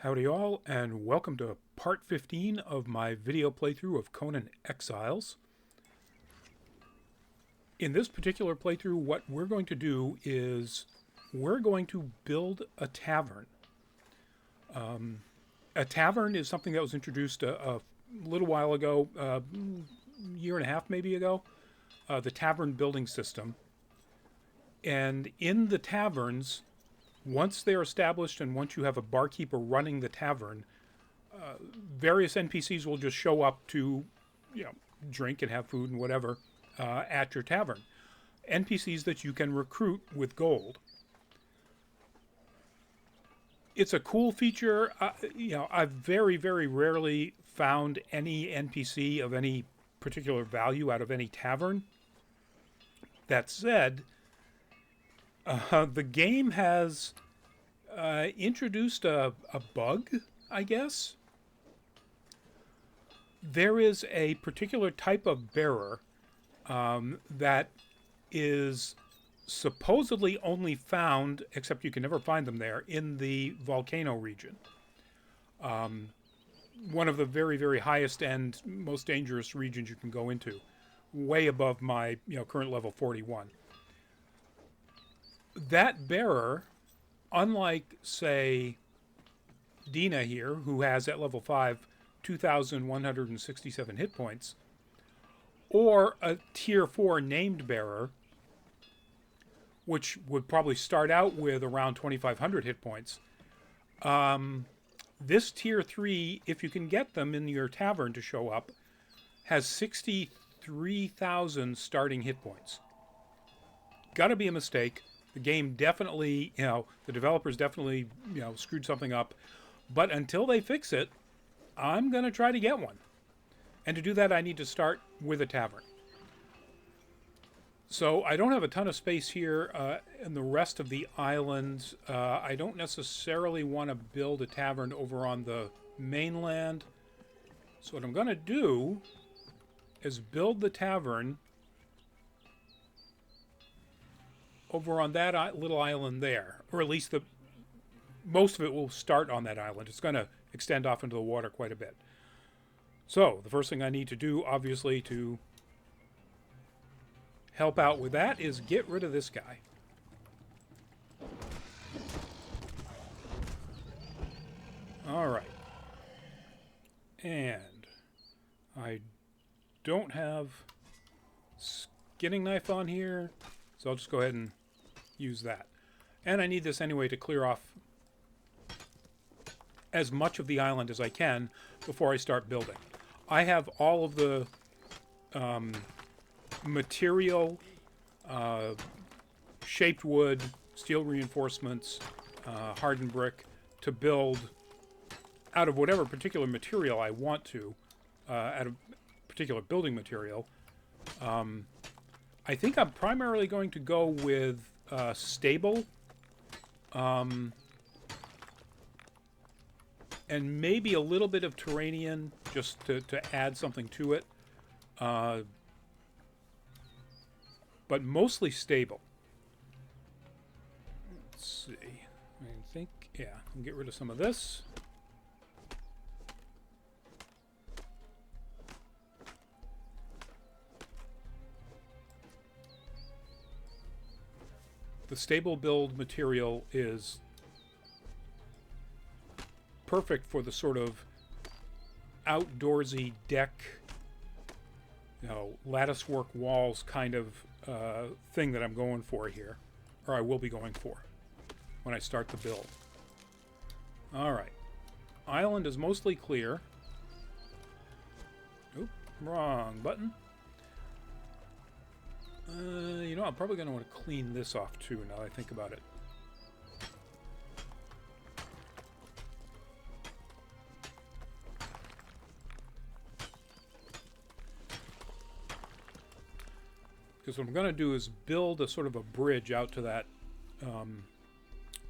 Howdy all, and welcome to part 15 of my video playthrough of Conan Exiles. In this particular playthrough, what we're going to do is we're going to build a tavern. A tavern is something that was introduced a little while ago, a year and a half maybe ago, the tavern building system. And in the taverns, once they're established and once you have a barkeeper running the tavern, various NPCs will just show up to, drink and have food and whatever at your tavern. NPCs that you can recruit with gold. It's a cool feature. I've very, very rarely found any NPC of any particular value out of any tavern. That said, the game has introduced a bug, I guess. There is a particular type of bearer that is supposedly only found, except you can never find them there, in the volcano region. One of the very, very highest and most dangerous regions you can go into, way above my current level 41. That bearer, unlike, say, Dina here, who has at level 5 2,167 hit points, or a tier 4 named bearer, which would probably start out with around 2,500 hit points, this tier 3, if you can get them in your tavern to show up, has 63,000 starting hit points. Gotta be a mistake. The game definitely, the developers definitely, screwed something up. But until they fix it, I'm going to try to get one. And to do that, I need to start with a tavern. So I don't have a ton of space here in the rest of the island. I don't necessarily want to build a tavern over on the mainland. So what I'm going to do is build the tavern over on that little island there, or at least most of it will start on that island. It's going to extend off into the water quite a bit. So the first thing I need to do, obviously, to help out with that is get rid of this guy. All right. And I don't have skinning knife on here, so I'll just go ahead and use that. And I need this anyway to clear off as much of the island as I can before I start building. I have all of the material, shaped wood, steel reinforcements, hardened brick, to build out of whatever particular material I want to, out of particular building material. I think I'm primarily going to go with stable, and maybe a little bit of terranean, just to add something to it. But mostly stable. Let's see. I think, I'll get rid of some of this. The stable build material is perfect for the sort of outdoorsy deck, lattice work walls kind of thing that I'm going for here, or I will be going for when I start the build. All right, island is mostly clear. Oop, wrong button. I'm probably going to want to clean this off too now that I think about it. Because what I'm going to do is build a sort of a bridge out to that,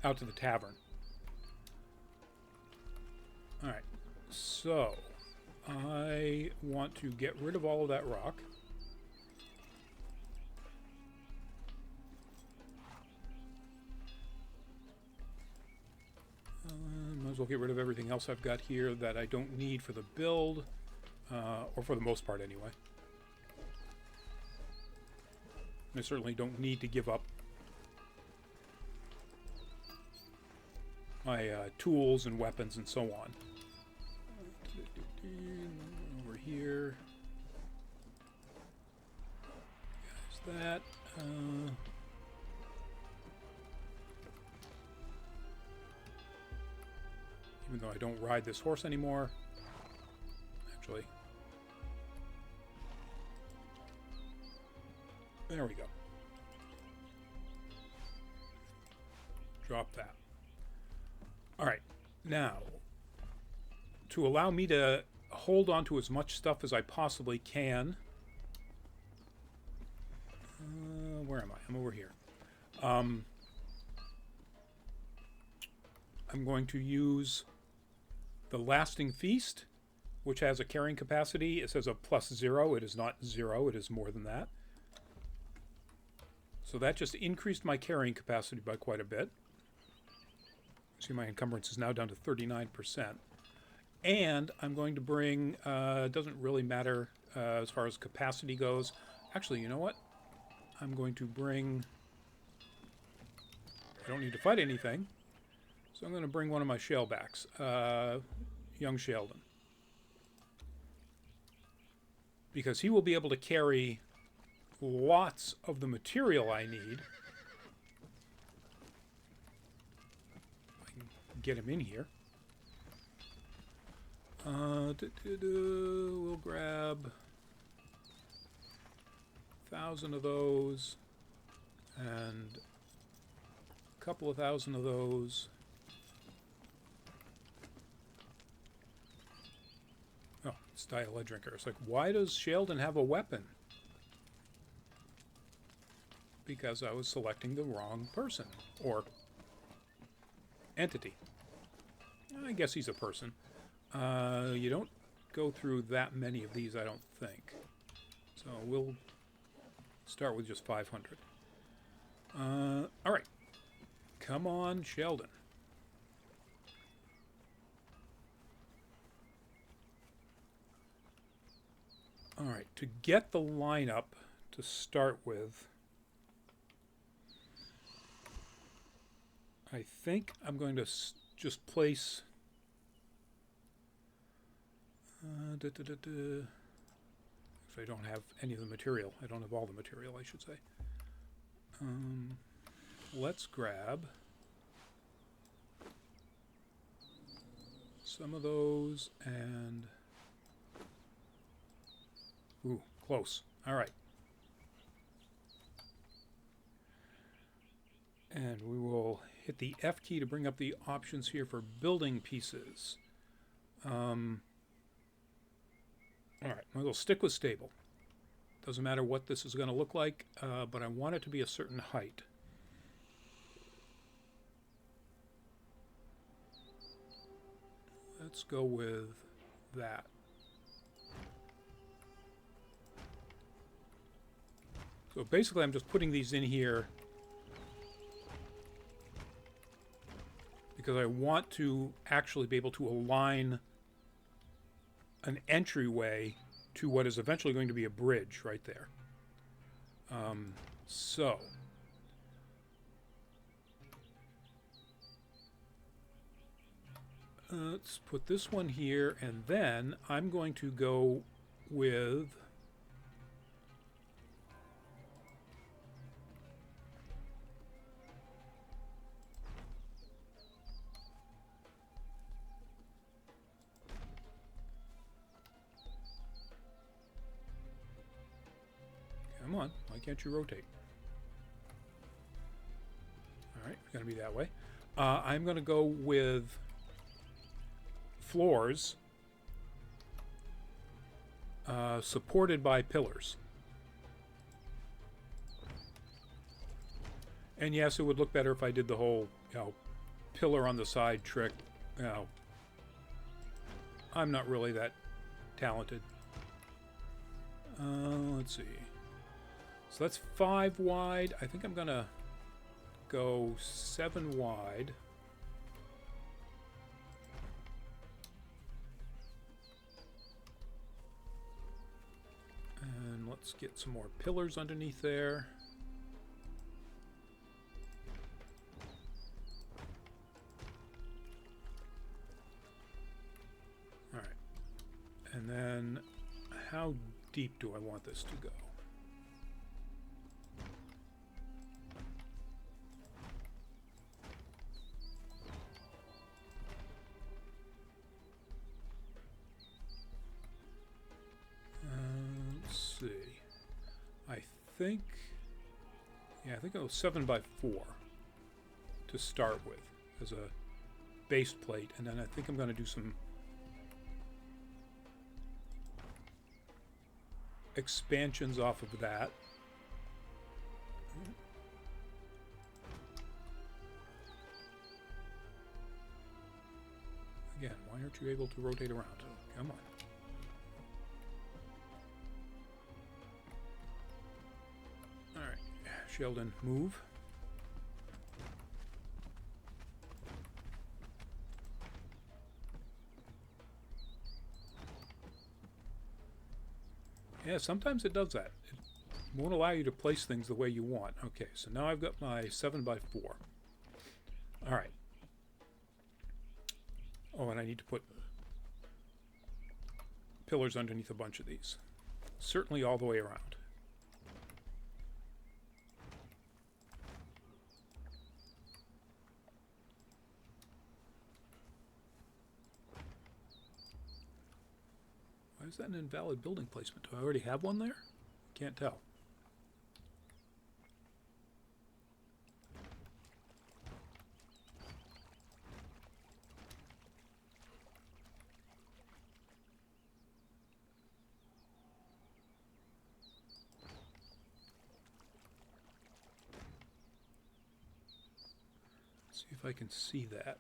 out to the tavern. All right, so I want to get rid of all of that rock. as well get rid of everything else I've got here that I don't need for the build, or for the most part anyway. I certainly don't need to give up my tools and weapons and so on. Over here. There's that. Even though I don't ride this horse anymore. Actually. There we go. Drop that. Alright. Now, to allow me to hold on to as much stuff as I possibly can. Where am I? I'm over here. I'm going to use the Lasting Feast, which has a carrying capacity. It says a +0. It is not 0. It is more than that. So that just increased my carrying capacity by quite a bit. See, my encumbrance is now down to 39%. And I'm going to bring, doesn't really matter as far as capacity goes. Actually, you know what? I'm going to bring, I don't need to fight anything. So I'm going to bring one of my shellbacks, young Sheldon. Because he will be able to carry lots of the material I need. If I can get him in here. We'll grab 1,000 of those and a couple of thousand of those. Oh, style lead drinker. It's like, why does Sheldon have a weapon? Because I was selecting the wrong person or entity. I guess he's a person. You don't go through that many of these, I don't think. So we'll start with just 500. All right. Come on, Sheldon. All right. To get the lineup to start with, I think I'm going to just place... If I don't have any of the material. I don't have all the material, I should say. Let's grab some of those and... Ooh, close. All right. And we will hit the F key to bring up the options here for building pieces. All right, we'll stick with stable. Doesn't matter what this is going to look like, but I want it to be a certain height. Let's go with that. So basically I'm just putting these in here because I want to actually be able to align an entryway to what is eventually going to be a bridge right there. So let's put this one here, and then I'm going to go with come on, why can't you rotate? All right, it's going to be that way. I'm going to go with floors supported by pillars. And yes, it would look better if I did the whole, pillar on the side trick. I'm not really that talented. Let's see. So that's 5 wide. I think I'm going to go 7 wide. Let's get some more pillars underneath there. All right. And then how deep do I want this to go? Let's see. I think it was 7 by 4 to start with as a base plate, and then I think I'm going to do some expansions off of that. Again, why aren't you able to rotate around? Come on. Alright, Sheldon, move. Yeah, sometimes it does that. It won't allow you to place things the way you want. Okay, so now I've got my 7 by 4. Alright. Oh, and I need to put pillars underneath a bunch of these. Certainly all the way around. Why is that an invalid building placement? Do I already have one there? Can't tell. Let's see if I can see that.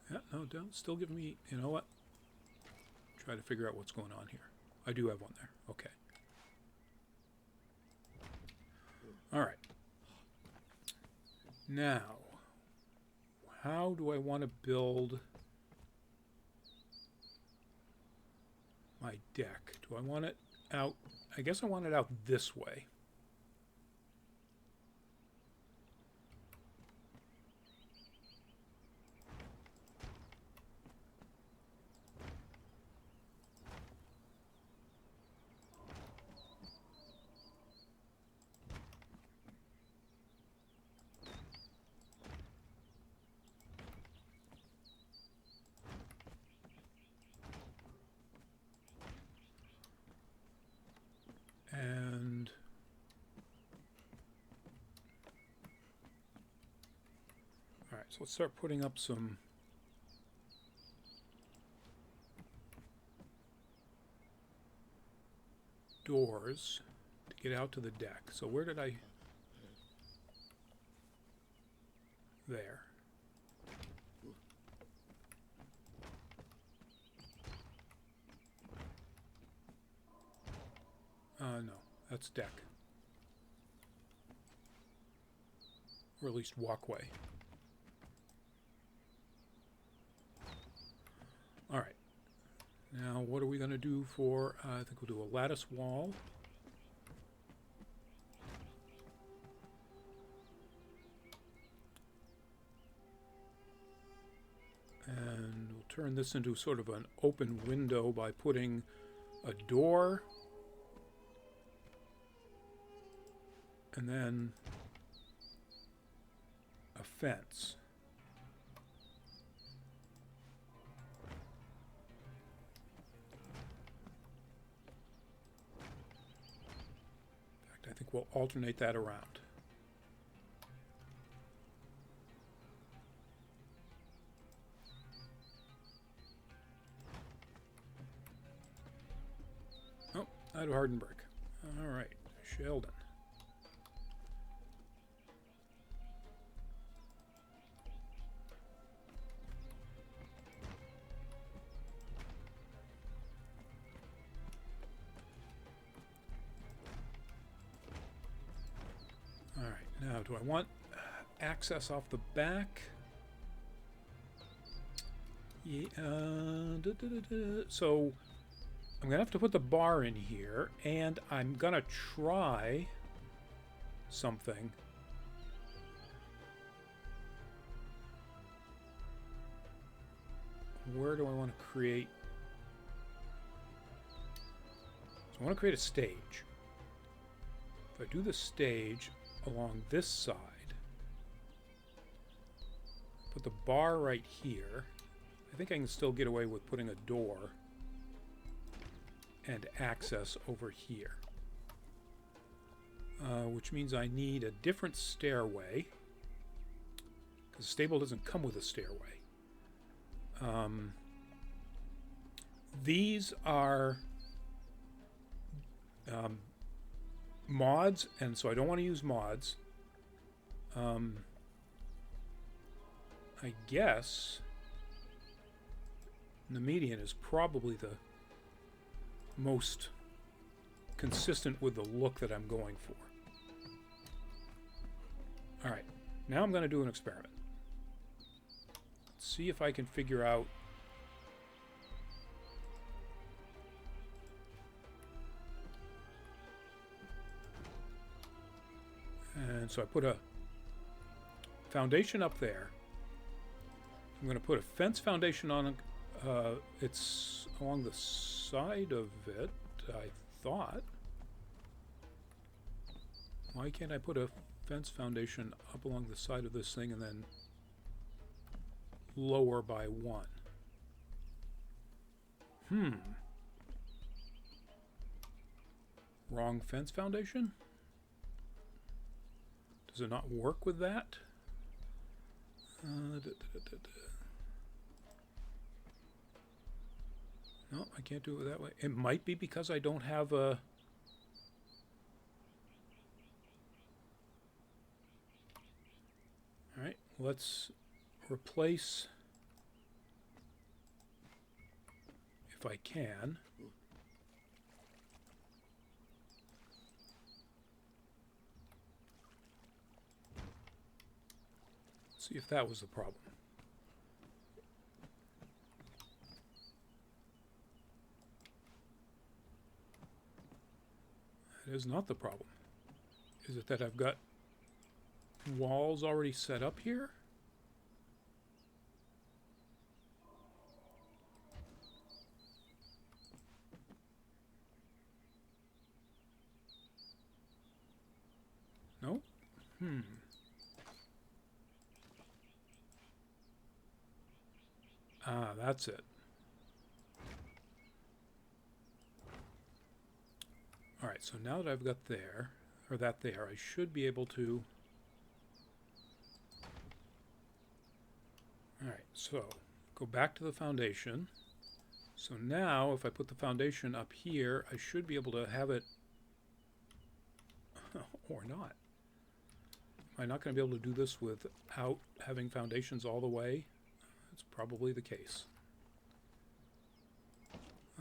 Yeah, no, don't. Still give me, you know what? Try to figure out what's going on here. I do have one there. Okay. All right. Now, how do I want to build my deck? Do I want it out? I guess I want it out this way. And all right, so let's start putting up some doors to get out to the deck. So where did I? There. No, that's deck. Or at least walkway. All right. Now, what are we going to do for, I think we'll do a lattice wall. And we'll turn this into sort of an open window by putting a door. And then a fence. In fact, I think we'll alternate that around. Oh, out of hardened brick. All right, Sheldon. Now, do I want access off the back? Yeah, so I'm gonna have to put the bar in here, and I'm gonna try something. Where do I want to create? So I want to create a stage. If I do the stage along this side, put the bar right here, I think I can still get away with putting a door and access over here. Which means I need a different stairway, because the stable doesn't come with a stairway. These are mods, and so I don't want to use mods. I guess the median is probably the most consistent with the look that I'm going for. Alright, now I'm going to do an experiment. See if I can figure out and so I put a foundation up there. I'm going to put a fence foundation on it's along the side of it, I thought. Why can't I put a fence foundation up along the side of this thing and then lower by one? Wrong fence foundation? Does it not work with that? No, I can't do it that way. It might be because I don't have a... Alright, let's replace, if I can, see if that was the problem. That is not the problem. Is it that I've got walls already set up here? No? Ah, that's it. Alright, so now that I've got there, or that there, I should be able to... Alright, so go back to the foundation. So now, if I put the foundation up here, I should be able to have it... or not. Am I not going to be able to do this without having foundations all the way? That's probably the case.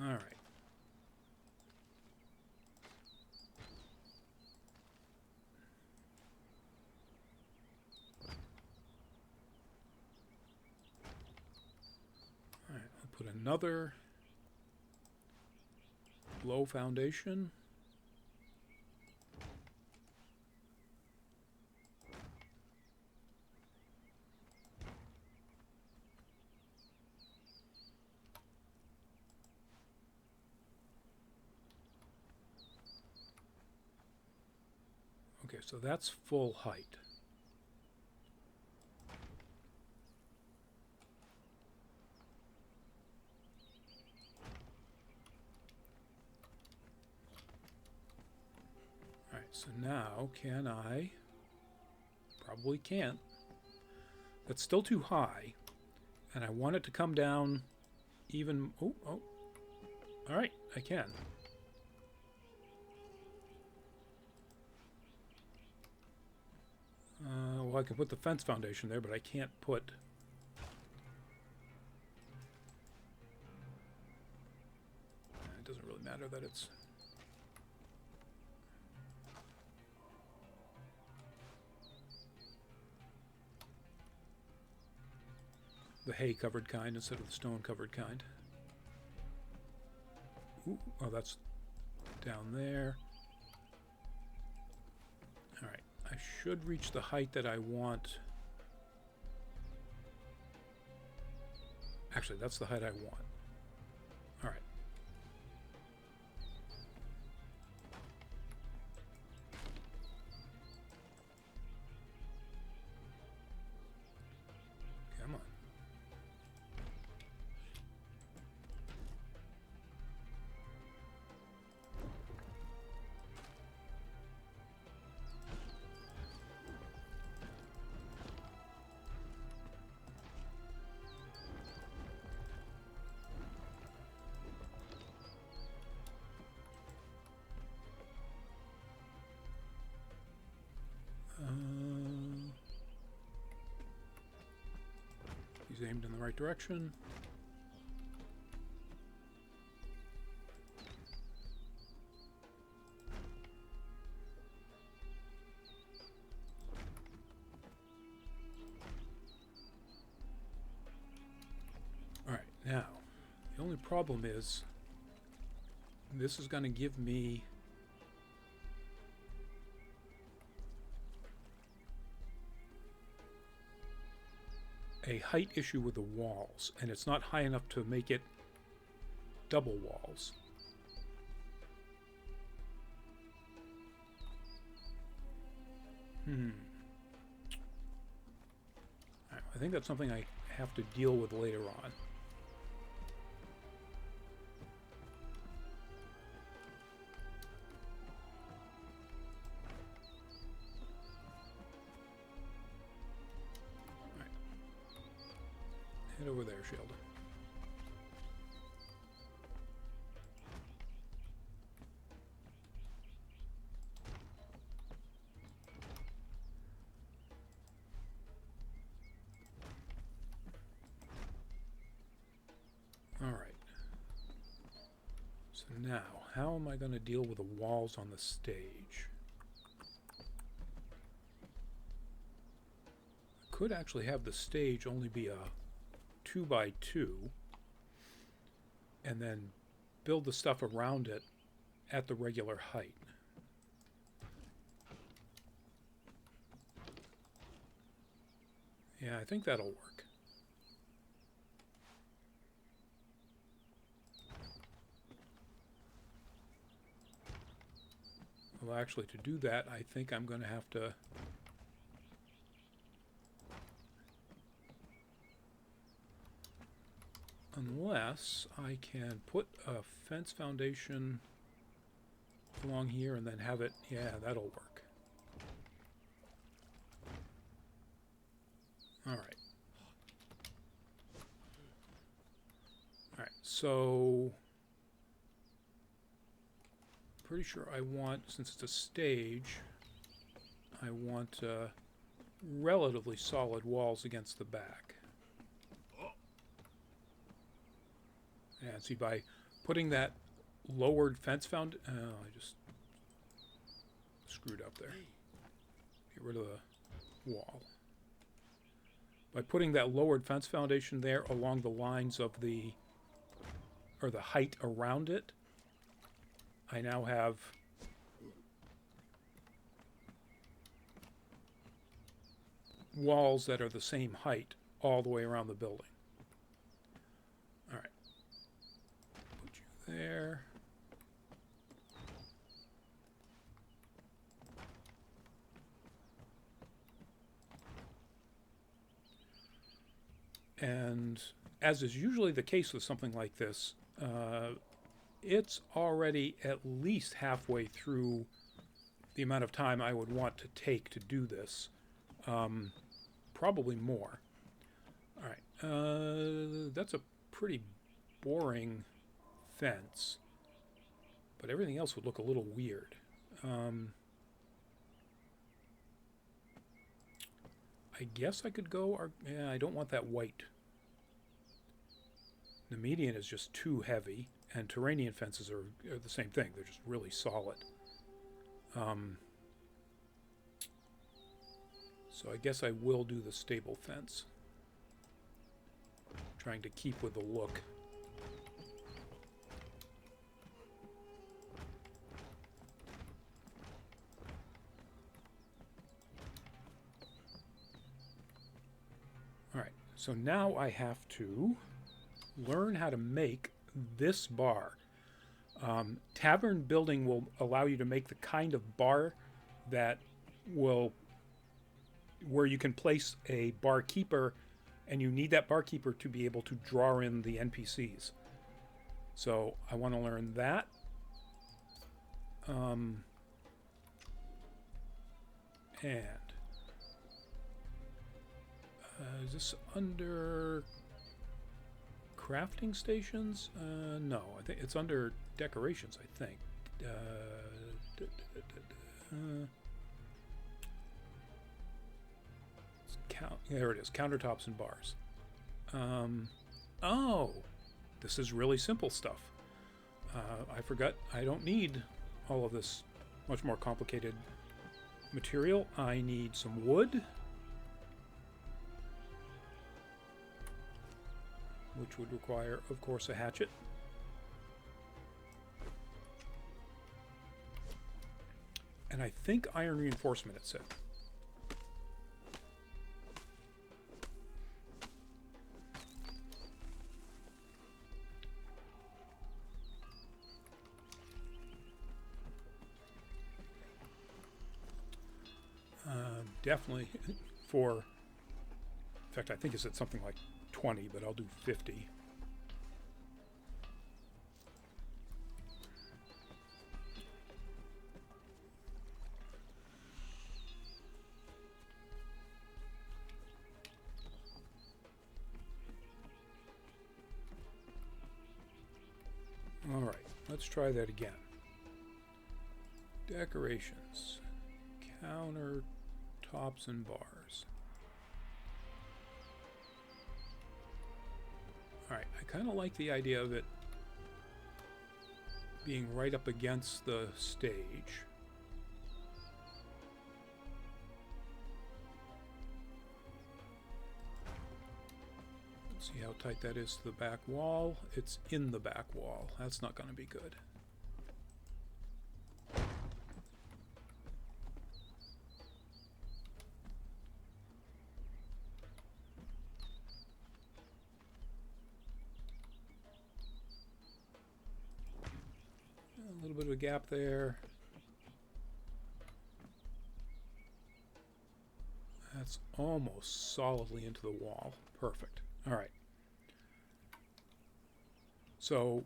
Alright. Alright, I'll put another low foundation. Okay, so that's full height. All right, so now can I? Probably can't. That's still too high, and I want it to come down even... Oh. All right, I can. Well, I can put the fence foundation there, but I can't put... It doesn't really matter that it's... the hay-covered kind instead of the stone-covered kind. Ooh, oh, that's down there. Alright, I should reach the height that I want. Actually, that's the height I want. Alright. Come on. He's aimed in the right direction. Alright, now, the only problem is this is going to give me a height issue with the walls, and it's not high enough to make it double walls. I think that's something I have to deal with later on. Head over there, Sheldon. All right. So now, how am I going to deal with the walls on the stage? I could actually have the stage only be a 2x2 and then build the stuff around it at the regular height. Yeah, I think that'll work. Well, actually, to do that, I think I'm going to have to unless I can put a fence foundation along here and then have it, yeah, that'll work. Alright. Alright, so pretty sure I want, since it's a stage, I want relatively solid walls against the back. And see, by putting that lowered fence I just screwed up there. Get rid of the wall. By putting that lowered fence foundation there along the lines of the height around it, I now have walls that are the same height all the way around the building. All right. Put you there. And as is usually the case with something like this, it's already at least halfway through the amount of time I would want to take to do this. Probably more. All right. That's a pretty boring fence, but everything else would look a little weird. I guess I could go, yeah, I don't want that white. The median is just too heavy, and Turanian fences are the same thing. They're just really solid. So I guess I will do the stable fence. trying to keep with the look. All right, so now I have to learn how to make this bar. Tavern building will allow you to make the kind of bar that will, where you can place a barkeeper, and you need that barkeeper to be able to draw in the NPCs. So I want to learn that. And is this under crafting stations? No, I think it's under decorations, I think. There it is, countertops and bars. Oh, this is really simple stuff. I forgot I don't need all of this much more complicated material. I need some wood, which would require, of course, a hatchet. And I think iron reinforcement, it said. Definitely for, in fact, I think it said something like 20, but I'll do 50. All right, let's try that again. Decorations, counter tops and bars. All right, I kind of like the idea of it being right up against the stage. Let's see how tight that is to the back wall. It's in the back wall. That's not going to be good. A little bit of a gap there. That's almost solidly into the wall. Perfect. All right. So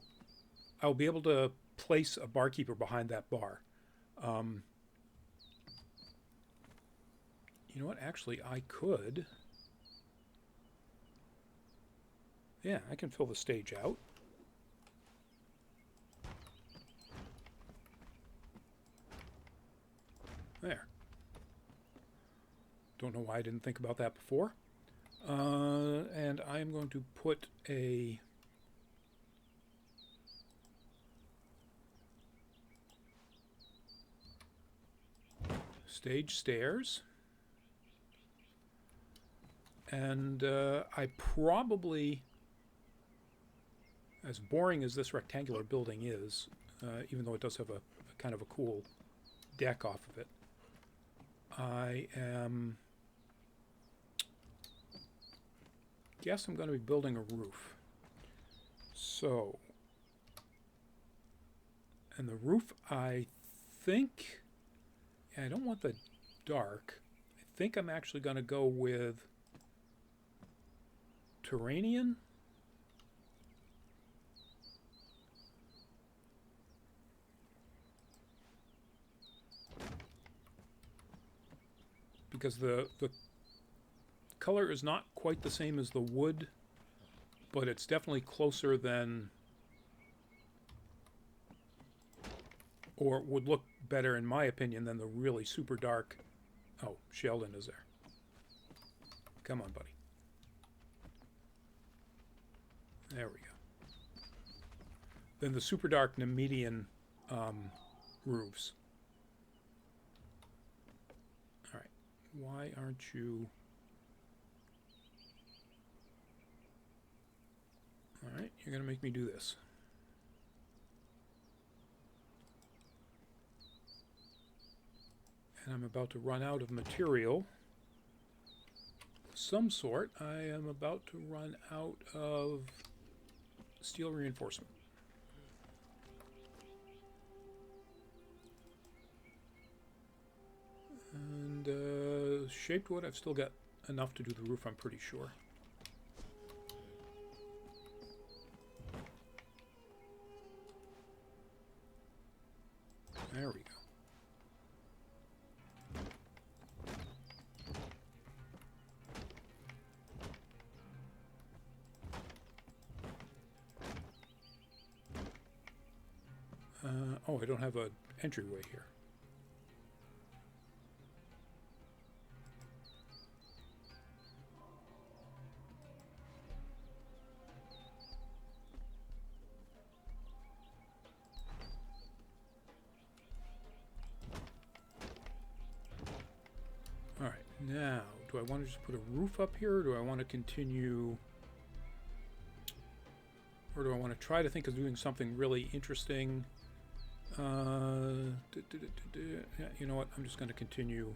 I'll be able to place a barkeeper behind that bar. You know what? Actually, I could. Yeah, I can fill the stage out. There. Don't know why I didn't think about that before. And I'm going to put a stage stairs. And I probably, as boring as this rectangular building is, even though it does have a kind of a cool deck off of it, I guess I'm going to be building a roof. So, and the roof, I think, I don't want the dark. I think I'm actually going to go with Turanian. Because the color is not quite the same as the wood, but it's definitely closer than, or would look better in my opinion than the really super dark. Oh, Sheldon is there. Come on, buddy. There we go. Then the super dark Nemedian roofs. All right. Why aren't you? Alright, you're going to make me do this. And I'm about to run out of material of some sort. I am about to run out of steel reinforcement. And shaped wood, I've still got enough to do the roof, I'm pretty sure. There we go. Oh, I don't have an entryway here. Alright, now, do I want to just put a roof up here, or do I want to continue... Or do I want to try to think of doing something really interesting? Yeah, you know what? I'm just going to continue.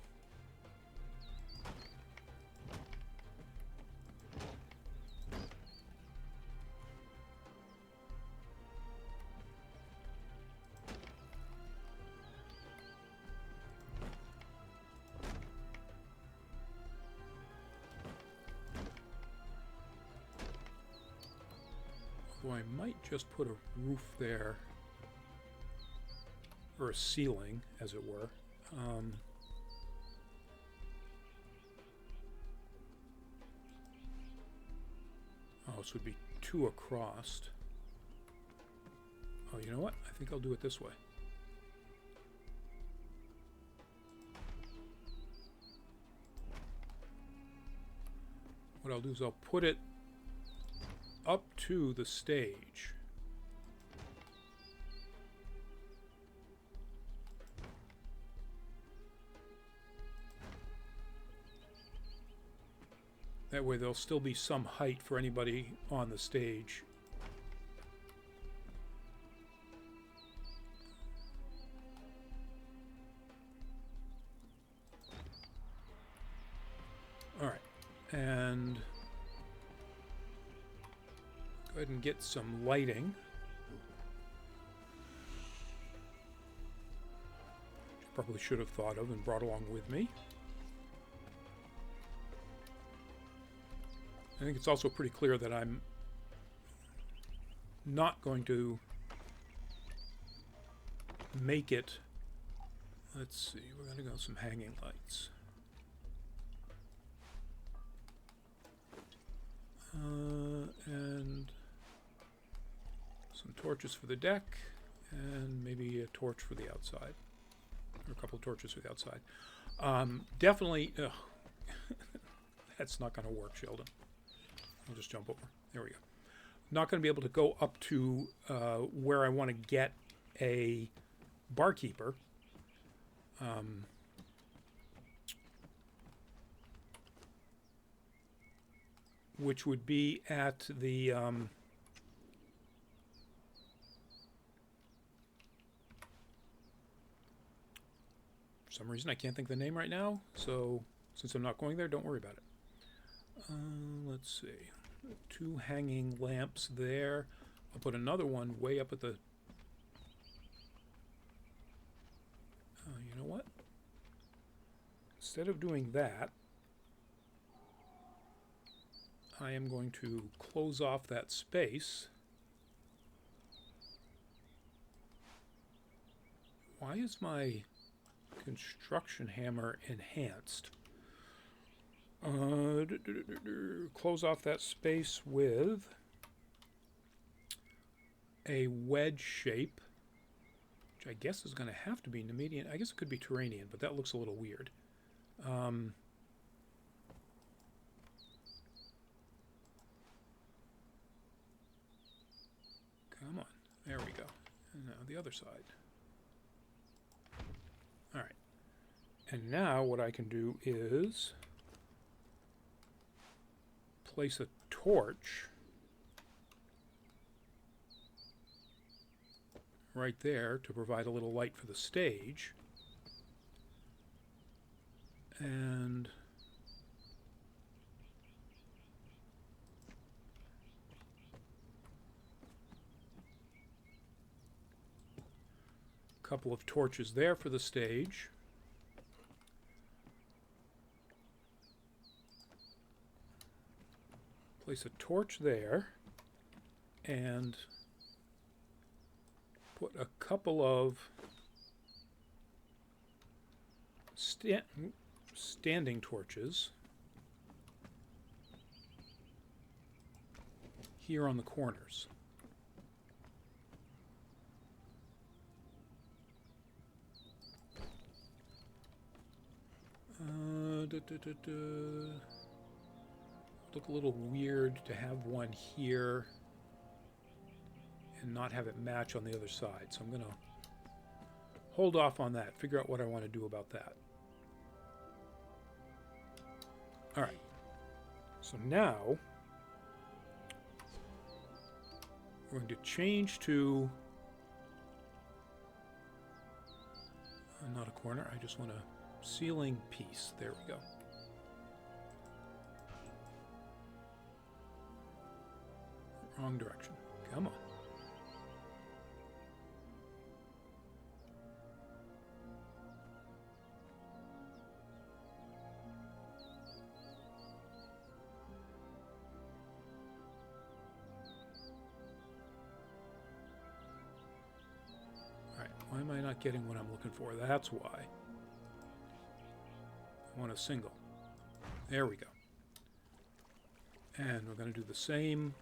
Although I might just put a roof there. Or a ceiling, as it were. Oh, this would be 2 across. Oh, you know what? I think I'll do it this way. What I'll do is I'll put it up to the stage. That way there'll still be some height for anybody on the stage. Alright, and go ahead and get some lighting. Which I probably should have thought of and brought along with me. I think it's also pretty clear that I'm not going to make it. Let's see, we're going to go some hanging lights. And some torches for the deck, and maybe a torch for the outside. Or a couple of torches for the outside. Definitely, that's not going to work, Sheldon. I'll just jump over. There we go. Not going to be able to go up to where I want to get a barkeeper. Which would be at the... for some reason I can't think of the name right now, so since I'm not going there, don't worry about it. Let's see. 2 hanging lamps there. I'll put another one way up at the... you know what? Instead of doing that, I am going to close off that space. Why is my construction hammer enhanced? Close off that space with a wedge shape, which I guess is going to have to be Nemedian. I guess it could be Turanian, but that looks a little weird. Come on. There we go. And now the other side. All right. And now what I can do is place a torch right there to provide a little light for the stage. And a couple of torches there for the stage. Place a torch there and put a couple of standing torches here on the corners. Look a little weird to have one here and not have it match on the other side. So I'm going to hold off on that, figure out what I want to do about that. All right. So now we're going to change to not a corner. I just want a ceiling piece. There we go. Wrong direction. Come on. All right. Why am I not getting what I'm looking for? That's why. I want a single. There we go. And we're going to do the same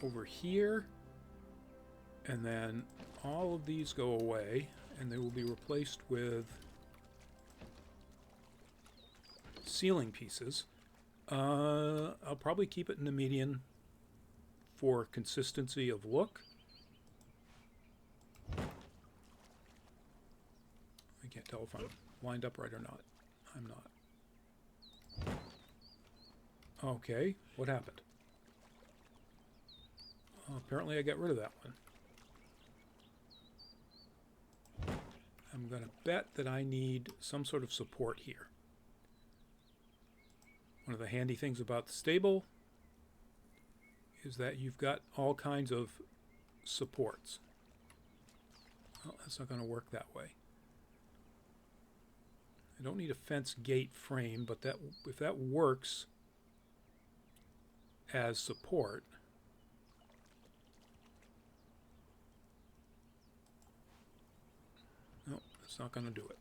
over here, and then all of these go away and they will be replaced with ceiling pieces. I'll probably keep it in the median for consistency of look. I can't tell if I'm lined up right or not. I'm not. Okay, what happened? Oh, apparently I got rid of that one. I'm going to bet that I need some sort of support here. One of the handy things about the stable is that you've got all kinds of supports. Well, that's not going to work that way. I don't need a fence gate frame, but that if that works as support, no, that's not going to do it.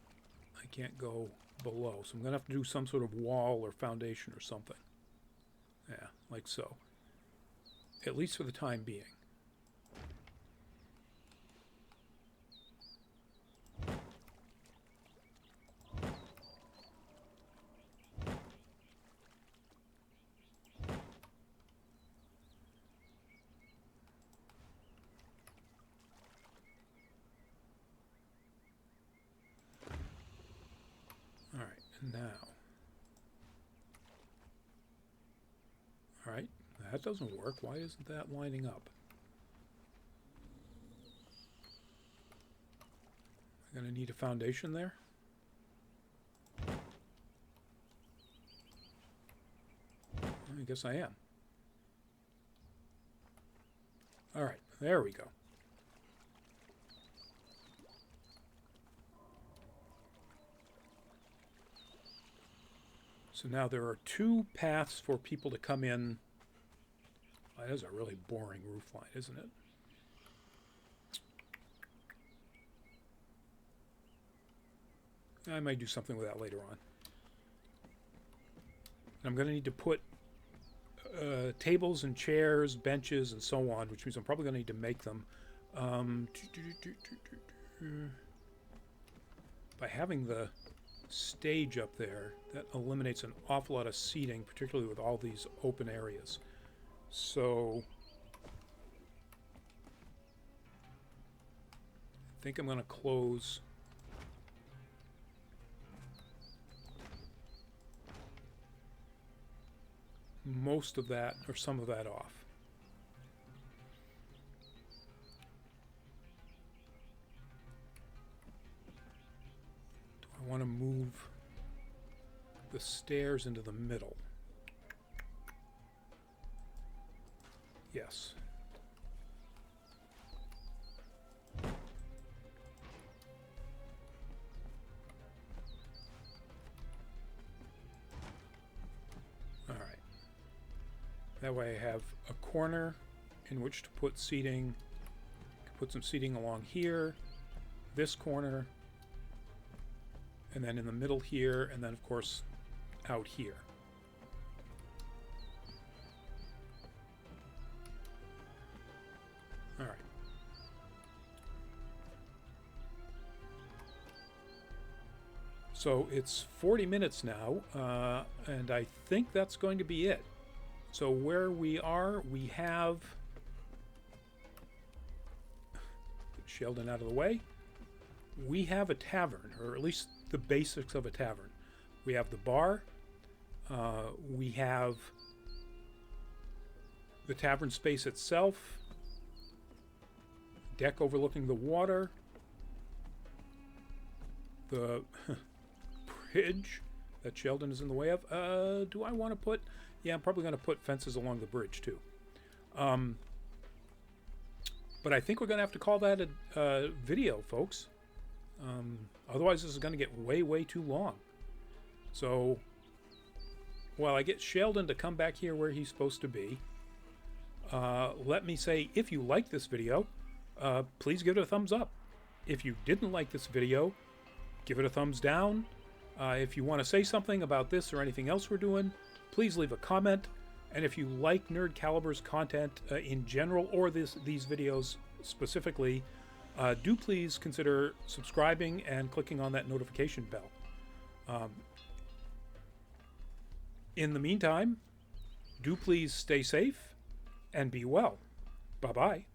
I can't go below, so I'm going to have to do some sort of wall or foundation or something. Yeah, like so. At least for the time being. Alright, that doesn't work. Why isn't that lining up? I'm going to need a foundation there. I guess I am. Alright, there we go. So now there are two paths for people to come in. Oh, that is a really boring roof line, isn't it? I might do something with that later on. I'm going to need to put tables and chairs, benches, and so on, which means I'm probably going to need to make them. By having the stage up there, that eliminates an awful lot of seating, particularly with all these open areas. So I think I'm going to close most of that or some of that off. want to move the stairs into the middle. Yes. All right. That way I have a corner in which to put seating. Put some seating along here, this corner, and then in the middle here, and then of course out here. All right. So it's 40 minutes now, and I think that's going to be it. So where we are, we have Sheldon out of the way. We have a tavern, or at least the basics of a tavern. We have the bar. We have the tavern space itself. Deck overlooking the water. The bridge that Sheldon is in the way of. Do I want to put... Yeah, I'm probably going to put fences along the bridge, too. But I think we're going to have to call that a video, folks. Otherwise, this is going to get way, way too long. So, while I get Sheldon to come back here where he's supposed to be, let me say, if you like this video, please give it a thumbs up. If you didn't like this video, give it a thumbs down. If you want to say something about this or anything else we're doing, please leave a comment. And if you like Nerd Caliber's content in general, or these videos specifically, do please consider subscribing and clicking on that notification bell. In the meantime, do please stay safe and be well. Bye-bye.